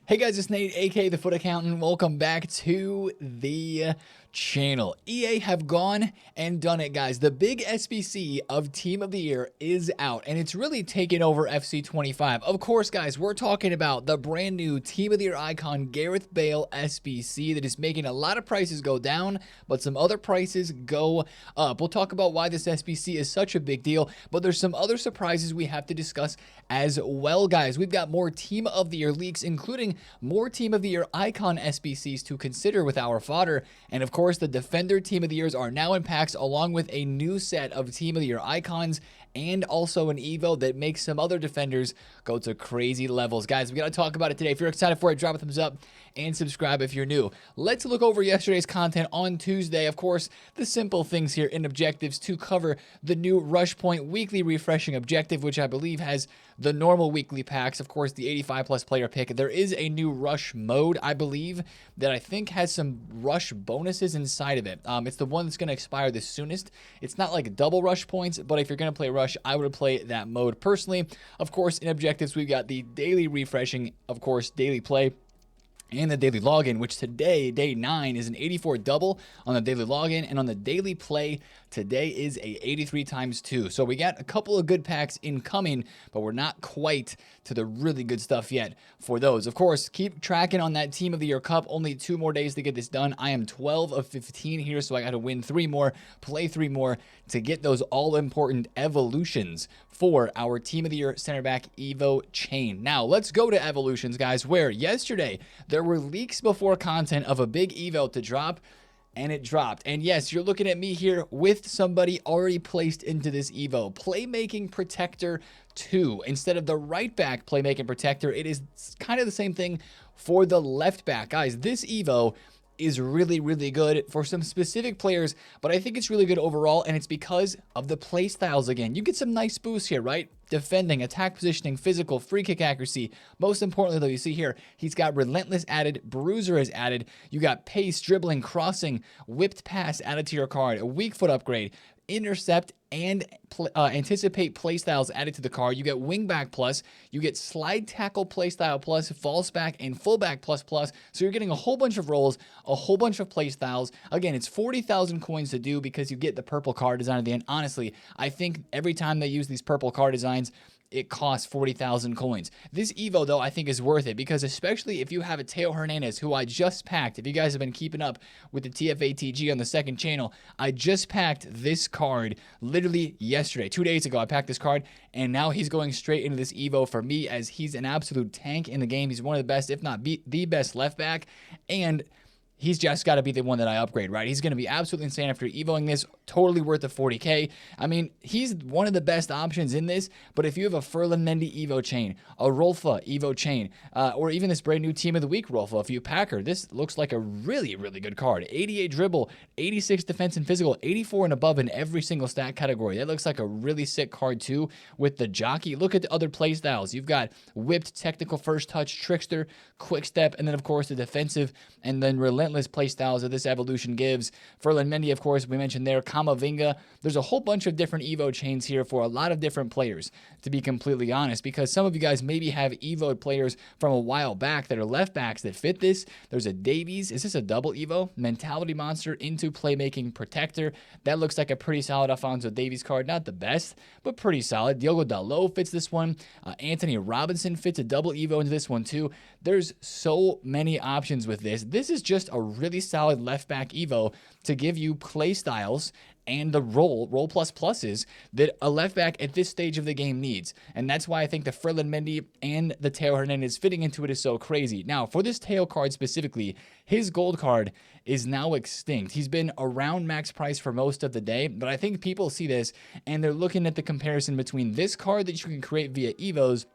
Hey guys, it's Nate, aka TheFutAccountant. Welcome back to the channel. EA have gone and done it, guys. The big SBC of Team of the Year is out, and it's really taken over FC 25. Of course, guys, we're talking about the brand new Team of the Year icon, Gareth Bale SBC, that is making a lot of prices go down, but some other prices go up. We'll talk about why this SBC is such a big deal, but there's some other surprises we have to discuss as well, guys. We've got more Team of the Year leaks, including more Team of the Year icon SBCs to consider with our fodder, and of course the Defender Team of the Years are now in packs, along with a new set of Team of the Year icons and also an Evo that makes some other defenders go to crazy levels. Guys, we got to talk about it today. If you're excited for it, drop a thumbs up and subscribe if you're new. Let's look over yesterday's content on Tuesday. Of course, the simple things here in objectives to cover the new Rush Point weekly refreshing objective, which I believe has the normal weekly packs. Of course, the 85 plus player pick. There is a new rush mode, I believe, that I think has some rush bonuses inside of it. It's the one that's going to expire the soonest. It's not like double rush points, but if you're going to play rush, I would play that mode personally. Of course, in objectives, we've got the daily refreshing, of course, daily play, and the daily login, which today, day 9, is an 84 double on the daily login, and on the daily play, today is a 83 times 2. So we got a couple of good packs incoming, but we're not quite to the really good stuff yet for those. Of course, keep tracking on that Team of the Year Cup. Only 2 more days to get this done. I am 12 of 15 here, so I got to win 3 more, play 3 more to get those all-important evolutions for our Team of the Year center back Evo chain. Now, let's go to evolutions, guys, where yesterday there were leaks before content of a big Evo to drop, and it dropped. And yes, you're looking at me here with somebody already placed into this Evo. Playmaking Protector 2. Instead of the right back Playmaking Protector, it is kind of the same thing for the left back. Guys, this Evo is really, really good for some specific players, but I think it's really good overall, and it's because of the play styles again. You get some nice boosts here, right? Defending, attack positioning, physical, free kick accuracy. Most importantly, though, you see here, he's got relentless added, bruiser is added. You got pace, dribbling, crossing, whipped pass added to your card, a weak foot upgrade, intercept, and anticipate playstyles added to the card. You get wingback plus, you get slide tackle playstyle plus, false back, and fullback plus plus. So you're getting a whole bunch of roles, a whole bunch of playstyles. Again, it's 40,000 coins to do because you get the purple card design at the end. Honestly, I think every time they use these purple card designs, it costs 40,000 coins. This Evo, though, I think is worth it because especially if you have a Teo Hernandez, who I just packed. If you guys have been keeping up with the TFATG on the second channel, I just packed this card literally yesterday. 2 days ago, I packed this card, and now he's going straight into this Evo for me as he's an absolute tank in the game. He's one of the best, if not the best left back, and he's just got to be the one that I upgrade, right? He's going to be absolutely insane after Evoing this. Totally worth the 40K. I mean, he's one of the best options in this, but if you have a Ferland Mendy Evo chain, a Rolfa Evo chain, or even this brand new Team of the Week Rolfa, if you pack her, this looks like a really, really good card. 88 dribble, 86 defense and physical, 84 and above in every single stat category. That looks like a really sick card too with the jockey. Look at the other play styles. You've got whipped, technical first touch, trickster, quick step, and then of course the defensive and then relentless play styles that this evolution gives. Ferland Mendy, of course, we mentioned there. Kamavinga. There's a whole bunch of different Evo chains here for a lot of different players, to be completely honest, because some of you guys maybe have Evo players from a while back that are left backs that fit this. There's a Davies. Is this a double Evo? Mentality Monster into Playmaking Protector. That looks like a pretty solid Alphonso Davies card. Not the best, but pretty solid. Diogo Dalot fits this one. Anthony Robinson fits a double Evo into this one too. There's so many options with this. This is just a really solid left back Evo to give you play styles and the roll plus pluses that a left back at this stage of the game needs. And that's why I think the Ferland Mendy and the Teo Hernandez fitting into it is so crazy. Now, for this Teo card specifically, his gold card is now extinct. He's been around max price for most of the day, but I think people see this and they're looking at the comparison between this card that you can create via Evos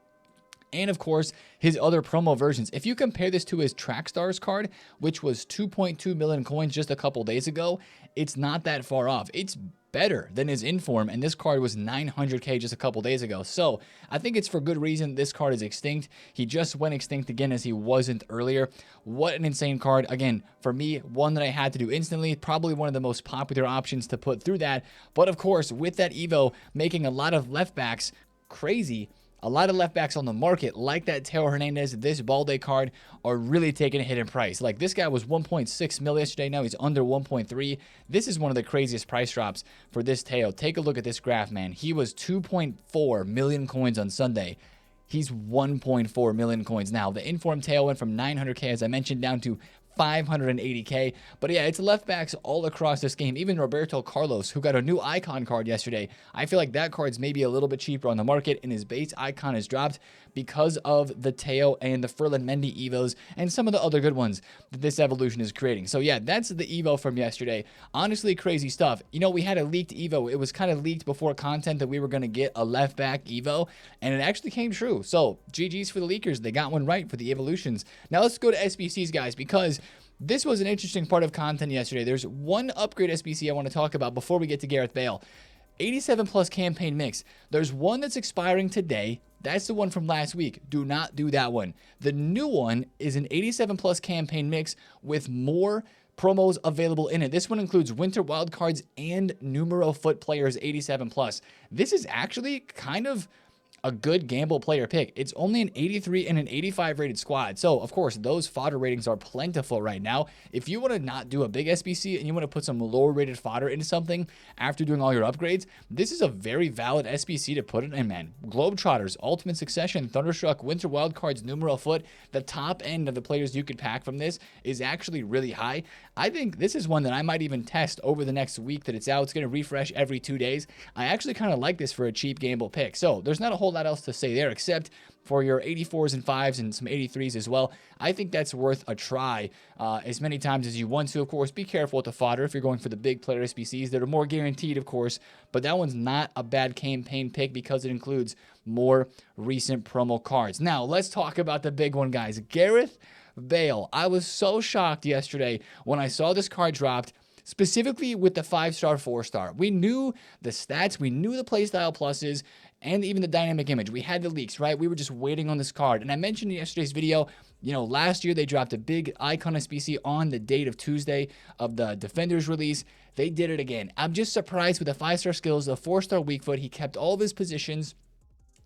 and of course his other promo versions. If you compare this to his Track Stars card, which was 2.2 million coins just a couple days ago, it's not that far off. It's better than his Inform, and this card was 900k just a couple days ago. So I think it's for good reason this card is extinct. He just went extinct again as he wasn't earlier. What an insane card. Again, for me, one that I had to do instantly, probably one of the most popular options to put through that. But of course, with that Evo making a lot of left backs crazy, a lot of left backs on the market, like that Teo Hernandez, this Balde card, are really taking a hit in price. Like, this guy was 1.6 mil yesterday. Now he's under 1.3. This is one of the craziest price drops for this Teo. Take a look at this graph, man. He was 2.4 million coins on Sunday. He's 1.4 million coins now. The informed Teo went from 900K, as I mentioned, down to 580K. But yeah, it's left backs all across this game. Even Roberto Carlos, who got a new icon card yesterday, I feel like that card's maybe a little bit cheaper on the market, and his base icon has dropped because of the Teo and the Ferland Mendy Evos and some of the other good ones that this evolution is creating. So yeah, that's the Evo from yesterday. Honestly, crazy stuff. You know, we had a leaked Evo. It was kind of leaked before content that we were going to get a left back Evo, and it actually came true. So GG's for the leakers. They got one right for the evolutions. Now let's go to SBCs, guys, because this was an interesting part of content yesterday. There's one upgrade SBC I want to talk about before we get to Gareth Bale. 87 plus campaign mix. There's one that's expiring today. That's the one from last week. Do not do that one. The new one is an 87 plus campaign mix with more promos available in it. This one includes winter wildcards and numero foot players 87 plus. This is actually kind of a good gamble player pick. It's only an 83 and an 85 rated squad. So, of course, those fodder ratings are plentiful right now. If you want to not do a big SBC and you want to put some lower rated fodder into something after doing all your upgrades, this is a very valid SBC to put it in, man. Globetrotters, Ultimate Succession, Thunderstruck, Winter Wildcards, Numero Foot, the top end of the players you could pack from this is actually really high. I think this is one that I might even test over the next week that it's out. It's going to refresh every 2 days. I actually kind of like this for a cheap gamble pick. So, there's not a whole lot else to say there except for your 84s and 5s and some 83s as well. I think that's worth a try as many times as you want to. Of course, be careful with the fodder if you're going for the big player SBCs that are more guaranteed, of course, but that one's not a bad campaign pick because it includes more recent promo cards. Now, let's talk about the big one, guys. Gareth Bale. I was so shocked yesterday when I saw this card dropped, specifically with the 5-star, 4-star. We knew the stats, we knew the playstyle pluses, and even the dynamic image. We had the leaks, right? We were just waiting on this card. And I mentioned in yesterday's video, you know, last year they dropped a big icon SBC on the date of Tuesday of the Defenders release. They did it again. I'm just surprised with the 5-star skills, the 4-star weak foot. He kept all of his positions.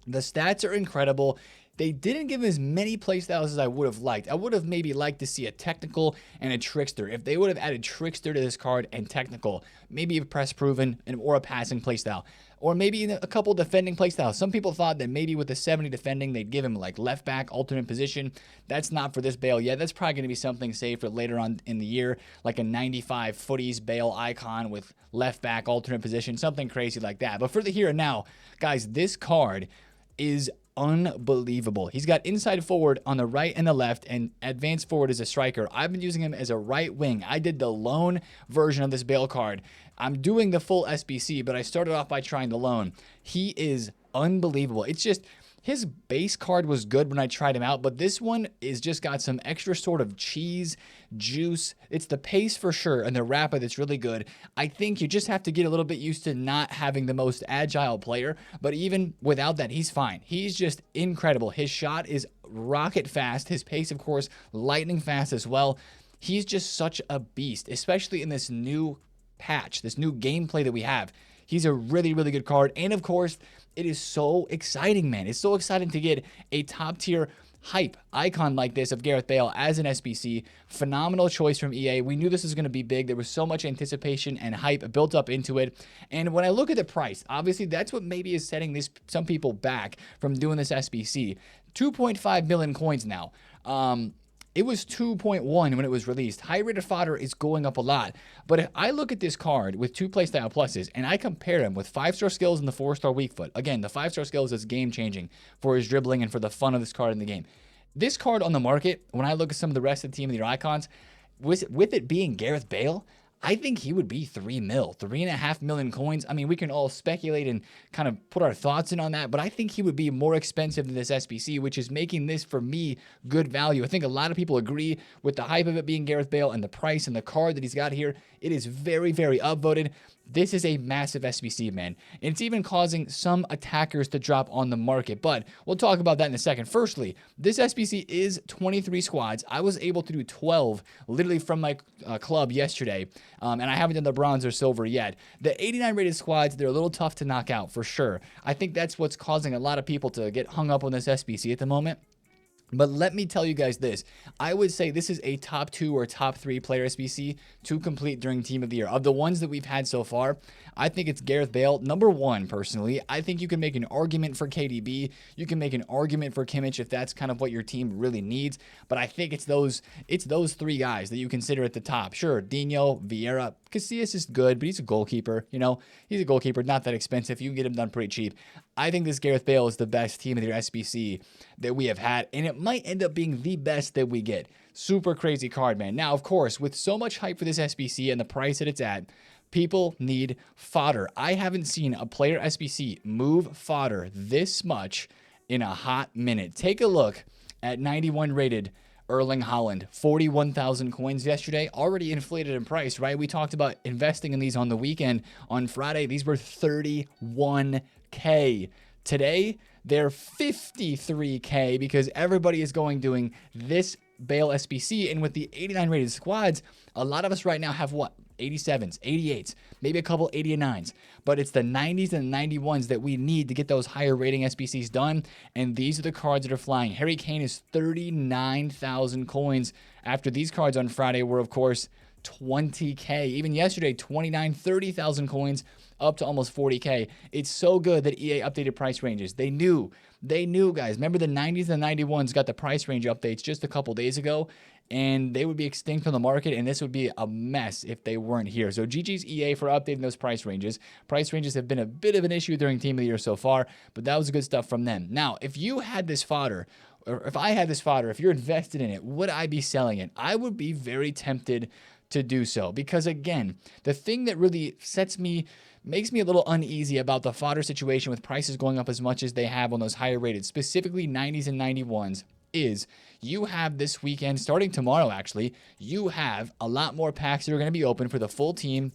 The stats are incredible. They didn't give him as many playstyles as I would have liked. I would have maybe liked to see a technical and a trickster. If they would have added trickster to this card and technical, maybe a press proven or a passing playstyle, or maybe a couple defending playstyles. Some people thought that maybe with the 70 defending, they'd give him like left back, alternate position. That's not for this Bale yet. That's probably going to be something saved for later on in the year, like a 95 footies Bale icon with left back, alternate position, something crazy like that. But for the here and now, guys, this card is unbelievable. He's got inside forward on the right and the left, and advanced forward as a striker. I've been using him as a right wing. I did the loan version of this Bale card. I'm doing the full SBC, but I started off by trying the loan. He is unbelievable. It's just, his base card was good when I tried him out, but this one is just got some extra sort of cheese, juice. It's the pace for sure, and the rapid that's really good. I think you just have to get a little bit used to not having the most agile player, but even without that, he's fine. He's just incredible. His shot is rocket fast. His pace, of course, lightning fast as well. He's just such a beast, especially in this new patch, this new gameplay that we have. He's a really, really good card. And of course, it is so exciting, man. It's so exciting to get a top tier hype icon like this of Gareth Bale as an SBC. Phenomenal choice from EA. We knew this was going to be big. There was so much anticipation and hype built up into it. And when I look at the price, obviously that's what maybe is setting some people back from doing this SBC. 2.5 million coins now. It was 2.1 when it was released. High rated fodder is going up a lot. But if I look at this card with 2 playstyle pluses and I compare him with 5-star skills and the 4-star weak foot. Again, the 5-star skills is game changing for his dribbling and for the fun of this card in the game. This card on the market, when I look at some of the rest of the team of their icons, with it being Gareth Bale, I think he would be 3 mil, 3.5 million coins. I mean, we can all speculate and kind of put our thoughts in on that, but I think he would be more expensive than this SBC, which is making this, for me, good value. I think a lot of people agree with the hype of it being Gareth Bale and the price and the card that he's got here. It is very, very upvoted. This is a massive SBC, man. And it's even causing some attackers to drop on the market, but we'll talk about that in a second. Firstly, this SBC is 23 squads. I was able to do 12 literally from my club yesterday. and I haven't done the bronze or silver yet. The 89 rated squads, they're a little tough to knock out for sure. I think that's what's causing a lot of people to get hung up on this SBC at the moment. But let me tell you guys this. I would say this is a top 2 or top 3 player SBC to complete during Team of the Year. Of the ones that we've had so far, I think it's Gareth Bale. Number 1, personally. I think you can make an argument for KDB. You can make an argument for Kimmich if that's kind of what your team really needs. But I think it's those 3 guys that you consider at the top. Sure, Dino, Vieira. Casillas is good, but he's a goalkeeper. You know, he's a goalkeeper, not that expensive. You can get him done pretty cheap. I think this Gareth Bale is the best Team of the Year SBC that we have had, and it might end up being the best that we get. Super crazy card, man. Now, of course, with so much hype for this SBC and the price that it's at, people need fodder. I haven't seen a player SBC move fodder this much in a hot minute. Take a look at 91 rated Erling Haaland, 41,000 coins yesterday, already inflated in price, right? We talked about investing in these on the weekend. On Friday, these were 31K. Today, they're 53K because everybody is doing this Bale SBC, and with the 89 rated squads, a lot of us right now have what? 87s, 88s, maybe a couple 89s, but it's the 90s and 91s that we need to get those higher rating SBCs done, and these are the cards that are flying. Harry Kane is 39,000 coins after these cards on Friday were, of course, 20K. Even yesterday, 29, 30,000 coins up to almost 40K. It's so good that EA updated price ranges. They knew, guys. Remember the 90s and the 91s got the price range updates just a couple days ago, and they would be extinct from the market, and this would be a mess if they weren't here. So GG's EA for updating those price ranges. Price ranges have been a bit of an issue during Team of the Year so far, but that was good stuff from them. Now, if you had this fodder, or if I had this fodder, if you're invested in it, would I be selling it? I would be very tempted to do so, because again, the thing that really makes me a little uneasy about the fodder situation with prices going up as much as they have on those higher rated, specifically 90s and 91s, is you have this weekend, starting tomorrow actually, you have a lot more packs that are going to be open for the full team.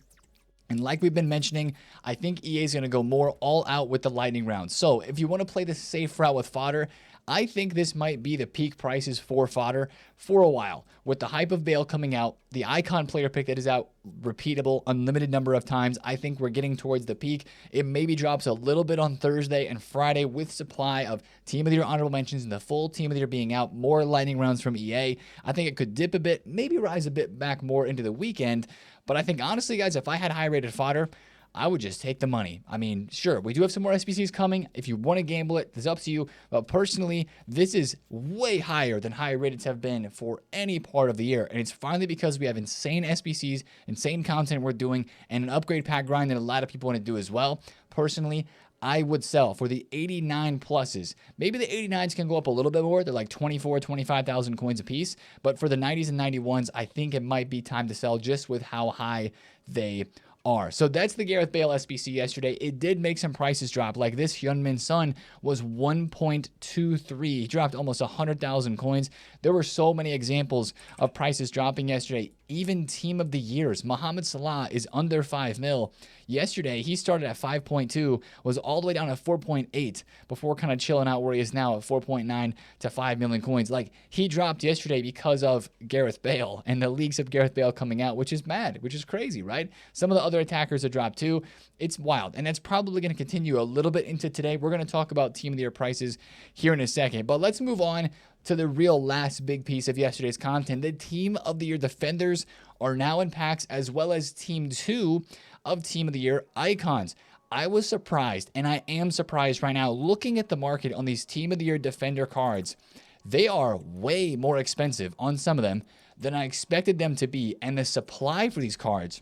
And like we've been mentioning, I think EA is going to go more all out with the lightning round. So if you want to play the safe route with fodder, I think this might be the peak prices for fodder for a while. With the hype of Bale coming out, the icon player pick that is out, repeatable, unlimited number of times, I think we're getting towards the peak. It maybe drops a little bit on Thursday and Friday with supply of Team of the Year honorable mentions and the full Team of the Year being out, more lightning rounds from EA. I think it could dip a bit, maybe rise a bit back more into the weekend. But I think, honestly, guys, if I had high-rated fodder, I would just take the money. I mean, sure, we do have some more SBCs coming. If you want to gamble it, it's up to you. But personally, this is way higher than higher rateds have been for any part of the year. And it's finally because we have insane SBCs, insane content we're doing, and an upgrade pack grind that a lot of people want to do as well. Personally, I would sell for the 89 pluses. Maybe the 89s can go up a little bit more. They're like 24, 25,000 coins a piece. But for the 90s and 91s, I think it might be time to sell just with how high they are. So that's the Gareth Bale SBC yesterday. It did make some prices drop. Like this Hyunmin Son was 1.23. He dropped almost 100,000 coins. There were so many examples of prices dropping yesterday. Even Team of the Years, Mohamed Salah is under 5 mil. Yesterday, he started at 5.2, was all the way down at 4.8 before kind of chilling out where he is now at 4.9 to 5 million coins. Like, he dropped yesterday because of Gareth Bale and the leaks of Gareth Bale coming out, which is mad, which is crazy, right? Some of the other attackers have dropped too. It's wild, and that's probably going to continue a little bit into today. We're going to talk about Team of the Year prices here in a second, but let's move on to the real last big piece of yesterday's content. The Team of the Year defenders are now in packs, as well as Team 2 of Team of the Year icons. I was surprised, and I am surprised right now, looking at the market on these Team of the Year defender cards. They are way more expensive on some of them than I expected them to be, and the supply for these cards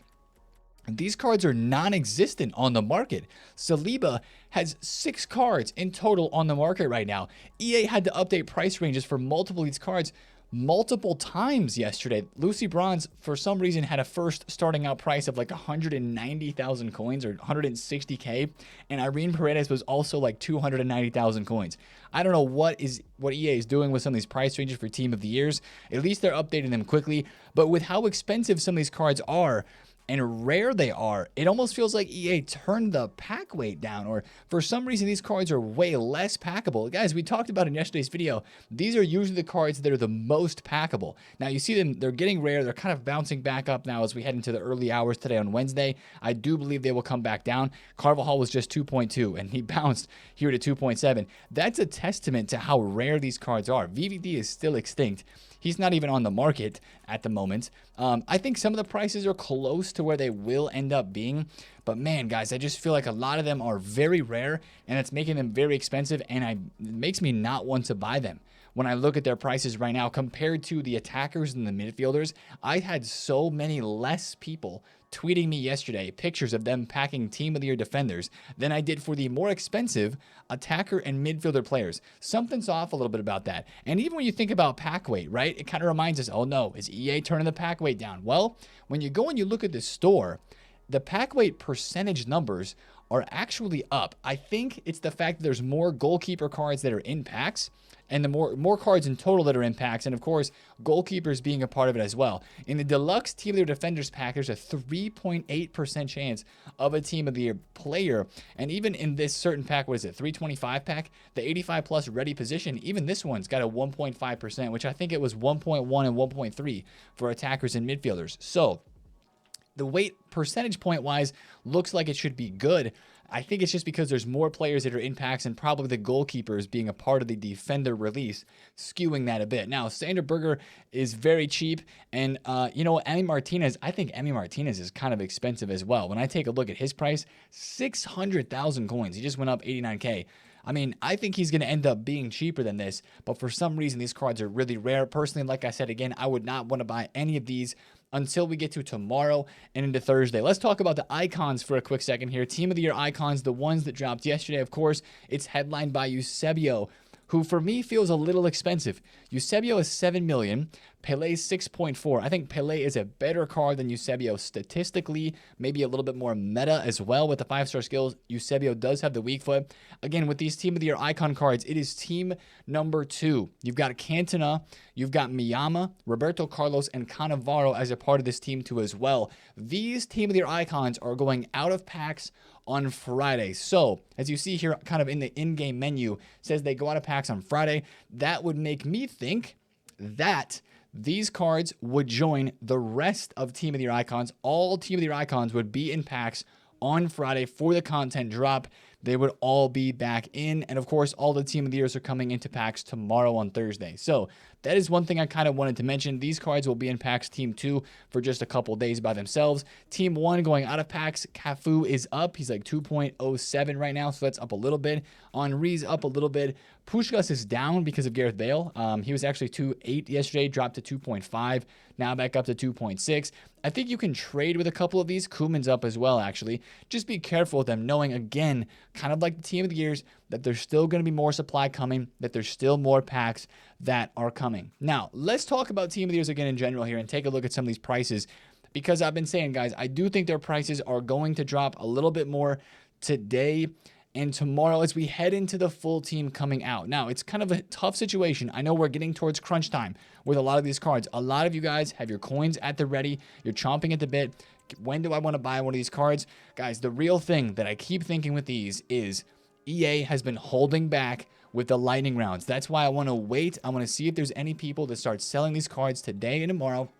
are non-existent on the market. Saliba has 6 cards in total on the market right now. EA had to update price ranges for multiple of these cards multiple times yesterday. Lucy Bronze, for some reason, had a first starting out price of like 190,000 coins or 160K, and Irene Paredes was also like 290,000 coins. I don't know what EA is doing with some of these price ranges for Team of the Years. At least they're updating them quickly, but with how expensive some of these cards are, and rare they are, it almost feels like EA turned the pack weight down, or for some reason these cards are way less packable. Guys, we talked about in yesterday's video, these are usually the cards that are the most packable. Now you see them, they're getting rare, they're kind of bouncing back up now as we head into the early hours today on Wednesday. I do believe they will come back down. Carvajal was just 2.2 and he bounced here to 2.7. That's a testament to how rare these cards are. VVD is still extinct. He's not even on the market at the moment. I think some of the prices are close to where they will end up being. But man, guys, I just feel like a lot of them are very rare, and it's making them very expensive, and it makes me not want to buy them. When I look at their prices right now compared to the attackers and the midfielders, I had so many less people tweeting me yesterday pictures of them packing Team of the Year defenders than I did for the more expensive attacker and midfielder players. Something's off a little bit about that. And even when you think about pack weight, right, it kind of reminds us, oh no, is EA turning the pack weight down? Well, when you go and you look at the store, the pack weight percentage numbers are actually up. I think it's the fact that there's more goalkeeper cards that are in packs, and the more cards in total that are in packs, and of course, goalkeepers being a part of it as well. In the deluxe Team of the Year Defenders pack, there's a 3.8% chance of a Team of the Year player. And even in this certain pack, what is it, 325 pack, the 85 plus ready position, even this one's got a 1.5%, which I think it was 1.1 and 1.3 for attackers and midfielders. So the weight percentage point wise looks like it should be good. I think it's just because there's more players that are in packs, and probably the goalkeepers being a part of the defender release skewing that a bit. Now, Sander Berger is very cheap, and you know, Emi Martinez, I think Emi Martinez is kind of expensive as well. When I take a look at his price, 600,000 coins. He just went up 89K. I mean, I think he's going to end up being cheaper than this, but for some reason, these cards are really rare. Personally, like I said, again, I would not want to buy any of these until we get to tomorrow and into Thursday. Let's talk about the icons for a quick second here. Team of the Year icons, the ones that dropped yesterday, of course, it's headlined by Eusebio, who for me feels a little expensive. Eusebio is 7 million. Pelé 6.4. I think Pelé is a better card than Eusebio statistically, maybe a little bit more meta as well with the 5-star skills. Eusebio does have the weak foot. Again, with these Team of the Year icon cards, it is team number 2. You've got Cantona, you've got Miyama, Roberto Carlos, and Cannavaro as a part of this team too as well. These Team of the Year icons are going out of packs on Friday. So, as you see here kind of in the in-game menu, says they go out of packs on Friday. That would make me think that these cards would join the rest of Team of the Year icons. All Team of the Year icons would be in packs on Friday for the content drop. They would all be back in. And of course, all the Team of the Years are coming into packs tomorrow on Thursday. So that is one thing I kind of wanted to mention. These cards will be in packs Team 2 for just a couple days by themselves. Team 1 going out of packs. Cafu is up. He's like 2.07 right now, so that's up a little bit. Henri's up a little bit. Puskás is down because of Gareth Bale. He was actually 2.8 yesterday, dropped to 2.5, now back up to 2.6. I think you can trade with a couple of these. Koeman's up as well, actually. Just be careful with them, knowing, again, kind of like the Team of the Years, that there's still going to be more supply coming, that there's still more packs that are coming. Now, let's talk about Team of the Years again in general here and take a look at some of these prices, because I've been saying, guys, I do think their prices are going to drop a little bit more today and tomorrow as we head into the full team coming out. Now, it's kind of a tough situation. I know we're getting towards crunch time with a lot of these cards. A lot of you guys have your coins at the ready. You're chomping at the bit. When do I want to buy one of these cards? Guys, the real thing that I keep thinking with these is EA has been holding back with the lightning rounds. That's why I want to wait. I want to see if there's any people that start selling these cards today and tomorrow,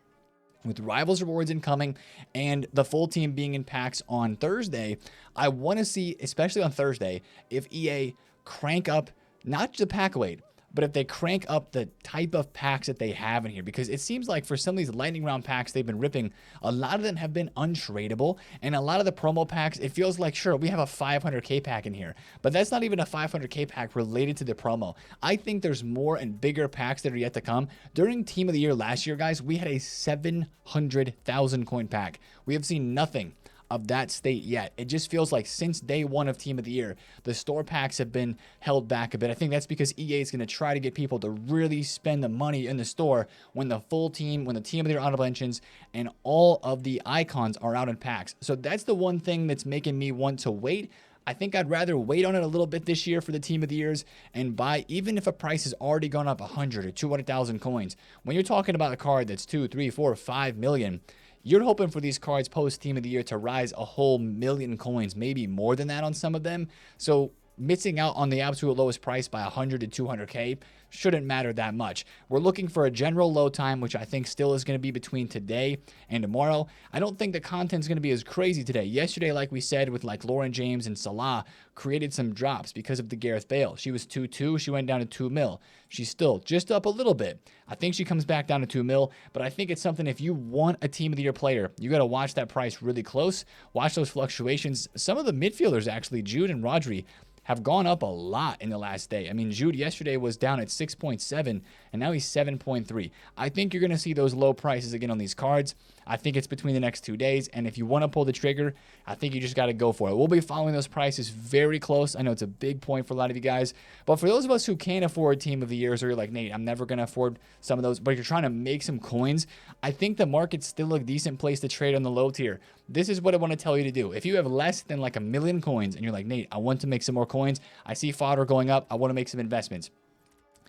with Rivals rewards incoming and the full team being in packs on Thursday. I want to see, especially on Thursday, if EA crank up not the pack weight, but if they crank up the type of packs that they have in here, because it seems like for some of these lightning round packs they've been ripping, a lot of them have been untradeable, and a lot of the promo packs, it feels like, sure, we have a 500k pack in here, but that's not even a 500k pack related to the promo. I think there's more and bigger packs that are yet to come. During Team of the Year last year, guys, we had a 700,000 coin pack. We have seen nothing of that state yet. It just feels like since day one of Team of the Year, the store packs have been held back a bit. I think that's because EA is going to try to get people to really spend the money in the store when the full team, when the Team of the Year honorable mentions and all of the icons are out in packs. So that's the one thing that's making me want to wait. I think I'd rather wait on it a little bit this year for the Team of the Years and buy, even if a price has already gone up 100 or 200,000 coins. When you're talking about a card that's 2, 3, 4, 5 million, You're hoping for these cards post Team of the Year to rise a whole million coins, maybe more than that on some of them. So missing out on the absolute lowest price by 100 to 200K shouldn't matter that much. We're looking for a general low time, which I think still is going to be between today and tomorrow. I don't think the content's going to be as crazy today. Yesterday, like we said, with like Lauren James and Salah, created some drops because of the Gareth Bale. She was 2.2, she went down to 2 mil. She's still just up a little bit. I think she comes back down to 2 mil, but I think it's something, if you want a Team of the Year player, you got to watch that price really close, watch those fluctuations. Some of the midfielders, actually, Jude and Rodri, have gone up a lot in the last day. I mean, Jude yesterday was down at 6.7, and now he's 7.3. I think you're going to see those low prices again on these cards. I think it's between the next 2 days, and if you want to pull the trigger, I think you just got to go for it. We'll be following those prices very close. I know it's a big point for a lot of you guys, but for those of us who can't afford Team of the Years, or you're like, Nate, I'm never going to afford some of those, but you're trying to make some coins, I think the market's still a decent place to trade on the low tier. This is what I want to tell you to do. If you have less than like 1 million coins and you're like, Nate, I want to make some more coins, I see fodder going up, I want to make some investments,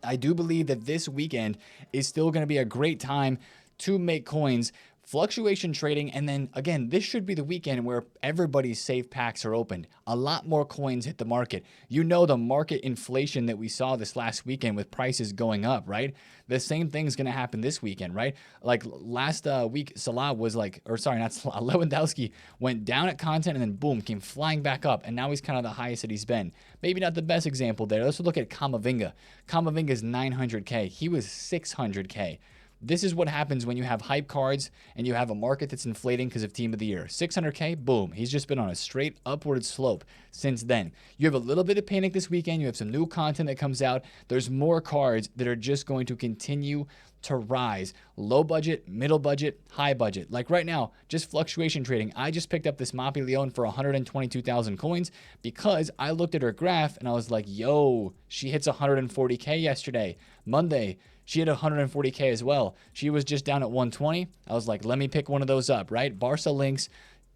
I do believe that this weekend is still going to be a great time to make coins, fluctuation trading, and then again, this should be the weekend where everybody's safe packs are opened. A lot more coins hit the market. You know, the market inflation that we saw this last weekend with prices going up, right? The same thing's going to happen this weekend, right? Like last week, Salah was like, or sorry, not Salah, Lewandowski went down at content and then boom, came flying back up, and now he's kind of the highest that he's been. Maybe not the best example there. Let's look at Kamavinga. Kamavinga's 900K. He was 600K. This is what happens when you have hype cards and you have a market that's inflating because of Team of the Year. 600K, boom. He's just been on a straight upward slope since then. You have a little bit of panic this weekend. You have some new content that comes out. There's more cards that are just going to continue to rise. Low budget, middle budget, high budget. Like right now, just fluctuation trading. I just picked up this Moppy Leone for 122,000 coins because I looked at her graph and I was like, yo, she hits 140K yesterday. Monday, she had 140K as well. She was just down at 120. I was like, let me pick one of those up, right? Barca Lynx,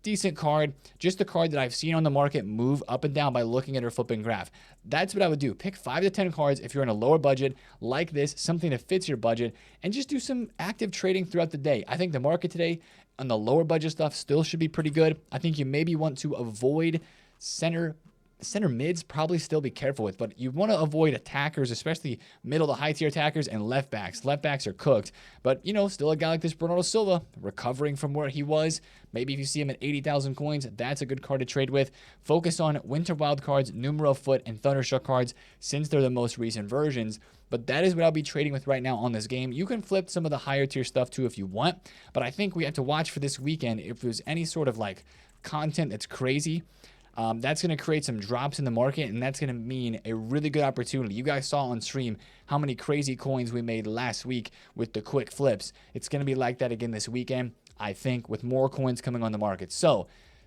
decent card. Just a card that I've seen on the market move up and down by looking at her flipping graph. That's what I would do. Pick 5 to 10 cards if you're in a lower budget like this, something that fits your budget, and just do some active trading throughout the day. I think the market today on the lower budget stuff still should be pretty good. I think you maybe want to avoid center mids, probably still be careful with, but you want to avoid attackers, especially middle to high tier attackers, and left backs. Left backs are cooked, but you know, still a guy like this Bernardo Silva recovering from where he was. Maybe if you see him at 80,000 coins, that's a good card to trade with. Focus on Winter Wild cards, Numero Foot, and Thunderstruck cards since they're the most recent versions. But that is what I'll be trading with right now on this game. You can flip some of the higher tier stuff too if you want, but I think we have to watch for this weekend if there's any sort of like content that's crazy. That's going to create some drops in the market, and that's going to mean a really good opportunity. You guys saw on stream how many crazy coins we made last week with the quick flips. It's going to be like that again this weekend, I think, with more coins coming on the market. So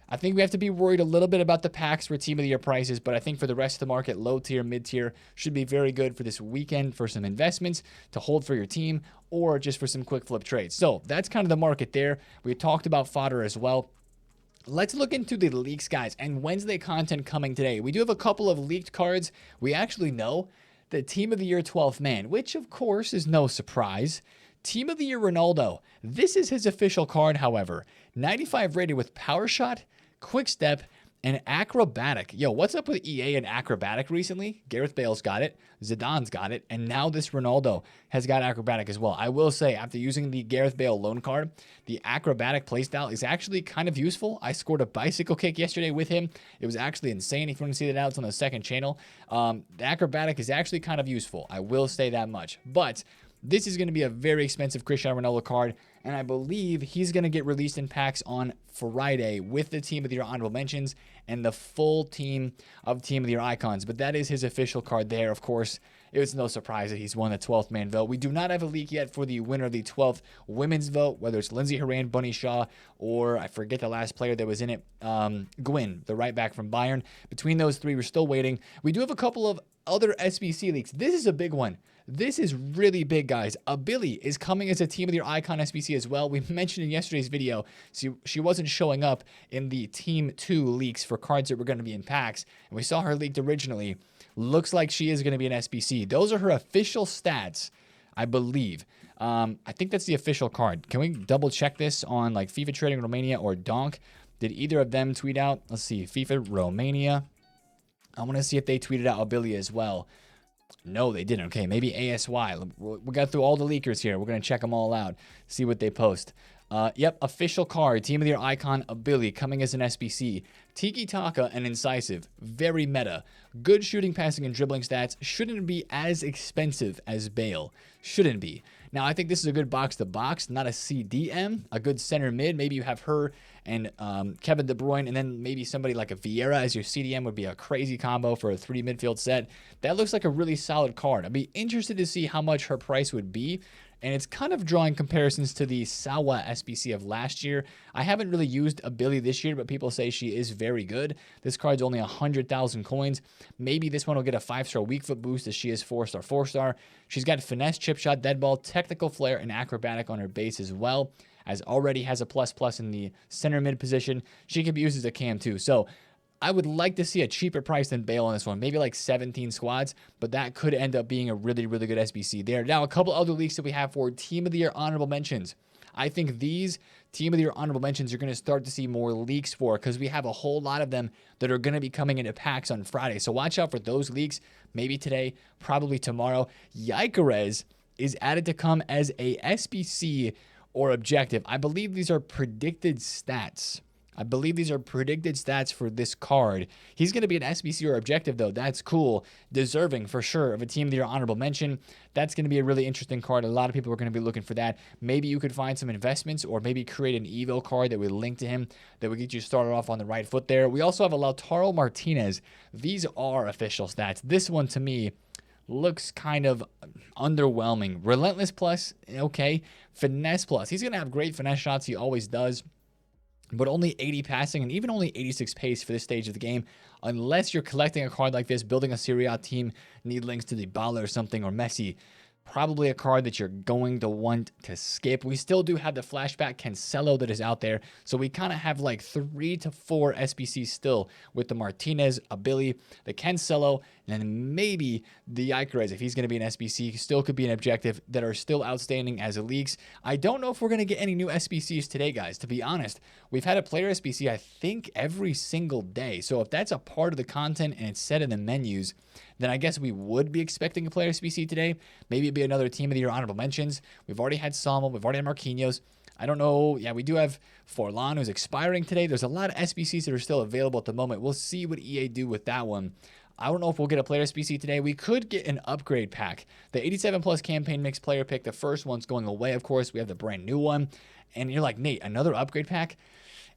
I think we have to be worried a little bit about the packs for Team of the Year prices, but I think for the rest of the market, low tier, mid tier should be very good for this weekend for some investments to hold for your team or just for some quick flip trades. So that's kind of the market there. We talked about fodder as well. Let's look into the leaks, guys, and Wednesday content coming today. We do have a couple of leaked cards. We actually know the Team of the Year 12th man, which of course is no surprise. Team of the Year Ronaldo. This is his official card, however. 95 rated with Power Shot, Quick Step, and Acrobatic. Yo, what's up with EA and Acrobatic recently? Gareth Bale's got it, Zidane's got it, and now this Ronaldo has got Acrobatic as well. I will say, after using the Gareth Bale loan card, the Acrobatic playstyle is actually kind of useful. I scored a bicycle kick yesterday with him. It was actually insane. If you want to see that out, it's on the second channel. The Acrobatic is actually kind of useful. I will say that much. But this is going to be a very expensive Cristiano Ronaldo card, and I believe he's going to get released in packs on Friday with the Team of the Year honorable mentions and the full team of Team of the Year icons. But that is his official card there. Of course, it was no surprise that he's won the 12th man vote. We do not have a leak yet for the winner of the 12th women's vote, whether it's Lindsay Horan, Bunny Shaw, or I forget the last player that was in it, Gwyn, the right back from Bayern. Between those three, we're still waiting. We do have a couple of other SBC leaks. This is a big one. This is really big, guys. A Billy is coming as a Team of the Year icon SBC as well. We mentioned in yesterday's video, she wasn't showing up in the Team 2 leaks for cards that were going to be in packs, and we saw her leaked originally. Looks like she is going to be an SBC. Those are her official stats, I believe. I think that's the official card. Can we double check this on like FIFA Trading Romania or Donk? Did either of them tweet out? Let's see, FIFA Romania. I want to see if they tweeted out Abilia as well. No, they didn't. Okay, maybe ASY. We got through all the leakers here. We're going to check them all out, see what they post. Yep, official card, Team of the Year icon, Ability, coming as an SBC. Tiki Taka and Incisive, very meta. Good shooting, passing, and dribbling stats. Shouldn't be as expensive as Bale. Shouldn't be. Now, I think this is a good box-to-box, not a CDM, a good center mid. Maybe you have her and Kevin De Bruyne, and then maybe somebody like a Vieira as your CDM would be a crazy combo for a 3 midfield set. That looks like a really solid card. I'd be interested to see how much her price would be. And it's kind of drawing comparisons to the Sawa SBC of last year. I haven't really used Ability this year, but people say she is very good. This card's only 100,000 coins. Maybe this one will get a 5-star weak foot boost as she is 4-star, 4-star. She's got finesse, chip shot, dead ball, technical flair, and acrobatic on her base as well, as already has a ++ in the center mid position. She can be used as a cam too. So I would like to see a cheaper price than Bale on this one, maybe like 17 squads, but that could end up being a really, really good SBC there. Now, a couple other leaks that we have for Team of the Year honorable mentions. I think these Team of the Year honorable mentions you're going to start to see more leaks for because we have a whole lot of them that are going to be coming into packs on Friday. So watch out for those leaks, maybe today, probably tomorrow. Gyökeres is added to come as a SBC or objective. I believe these are predicted stats. For this card. He's going to be an SBC or objective, though. That's cool. Deserving, for sure, of a Team of the Year honorable mention. That's going to be a really interesting card. A lot of people are going to be looking for that. Maybe you could find some investments or maybe create an Evo card that would link to him that would get you started off on the right foot there. We also have a Lautaro Martinez. These are official stats. This one, to me, looks kind of underwhelming. Relentless plus, okay. Finesse plus. He's going to have great finesse shots. He always does. But only 80 passing and even only 86 pace for this stage of the game. Unless you're collecting a card like this, building a Serie A team, need links to Dybala or something, or Messi. Probably a card that you're going to want to skip. We still do have the flashback Cancelo that is out there. So we kind of have like 3 to 4 SBCs still with the Martinez, Ability, the Cancelo, and then maybe the Gyökeres, if he's going to be an SBC, still could be an objective that are still outstanding as leaks. I don't know if we're going to get any new SBCs today, guys. To be honest, we've had a player SBC, I think, every single day. So if that's a part of the content and it's set in the menus, then I guess we would be expecting a player SBC today. Maybe it'd be another Team of the Year honorable mentions. We've already had Salmo. We've already had Marquinhos. I don't know. Yeah, we do have Forlan, who's expiring today. There's a lot of SBCs that are still available at the moment. We'll see what EA do with that one. I don't know if we'll get a player SBC today. We could get an upgrade pack. The 87 plus campaign mix player pick. The first one's going away, of course. We have the brand new one. And you're like, Nate, another upgrade pack?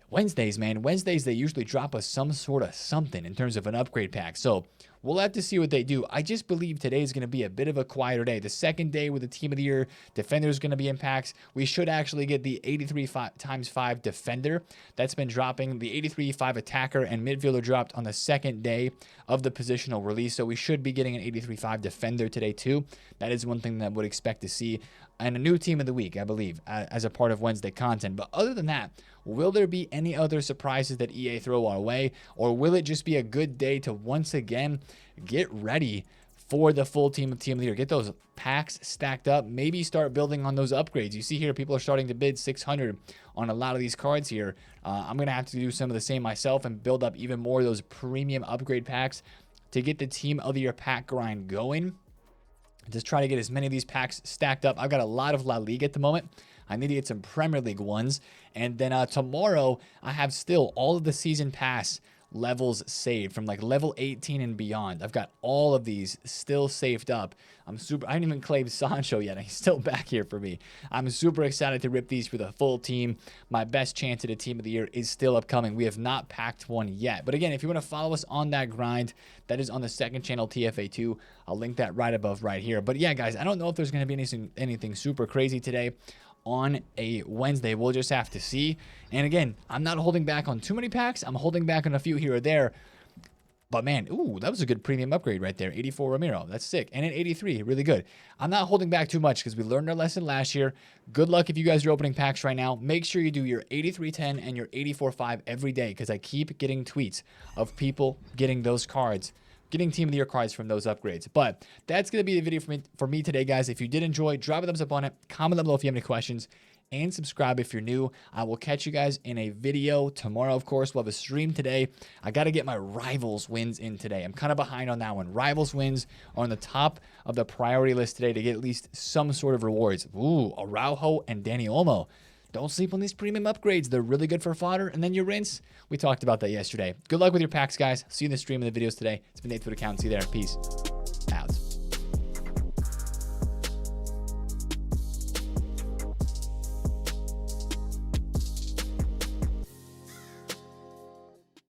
Wednesdays, man. Wednesdays, they usually drop us some sort of something in terms of an upgrade pack. So we'll have to see what they do. I just believe today is going to be a bit of a quieter day. The second day with the Team of the Year defender is going to be in packs. We should actually get the 83 times 5 defender. That's been dropping. The 83 5 attacker and midfielder dropped on the second day of the positional release. So we should be getting an 83 5 defender today too. That is one thing that I would expect to see. And a new team of the week, I believe, as a part of Wednesday content. But other than that, will there be any other surprises that EA throw our way? Or will it just be a good day to once again get ready for the full team of the Year? Get those packs stacked up. Maybe start building on those upgrades. You see here, people are starting to bid 600 on a lot of these cards here. I'm going to have to do some of the same myself and build up even more of those premium upgrade packs to get the Team of the Year pack grind going. Just try to get as many of these packs stacked up. I've got a lot of La Liga at the moment. I need to get some Premier League ones. And then tomorrow, I have still all of the season pass levels saved from like level 18 and beyond. I've got all of these still saved up. I haven't even claimed Sancho yet. He's still back here for me. I'm super excited to rip these for the full team. My best chance at a Team of the Year is still upcoming. We have not packed one yet. But again, if you want to follow us on that grind, that is on the second channel, TFA2. I'll link that right above right here. But yeah, guys, I don't know if there's going to be anything super crazy today on a Wednesday. We'll just have to see. And again, I'm not holding back on too many packs. I'm holding back on a few here or there. But man, ooh, that was a good premium upgrade right there. 84 Ramiro, that's sick. And an 83, really good. I'm not holding back too much because we learned our lesson last year. Good luck if you guys are opening packs right now. Make sure you do your 8310 and your 84.5 every day because I keep getting tweets of people getting those cards. getting Team of the Year cards from those upgrades. But that's going to be the video for me today, guys. If you did enjoy, drop a thumbs up on it. Comment down below if you have any questions. And subscribe if you're new. I will catch you guys in a video tomorrow. Of course, we'll have a stream today. I got to get my Rivals wins in today. I'm kind of behind on that one. Rivals wins are on the top of the priority list today to get at least some sort of rewards. Ooh, Araujo and Dani Olmo. Don't sleep on these premium upgrades. They're really good for fodder. And then your rinse. We talked about that yesterday. Good luck with your packs, guys. See you in the stream and the videos today. It's been TheFutAccountant. See you there. Peace.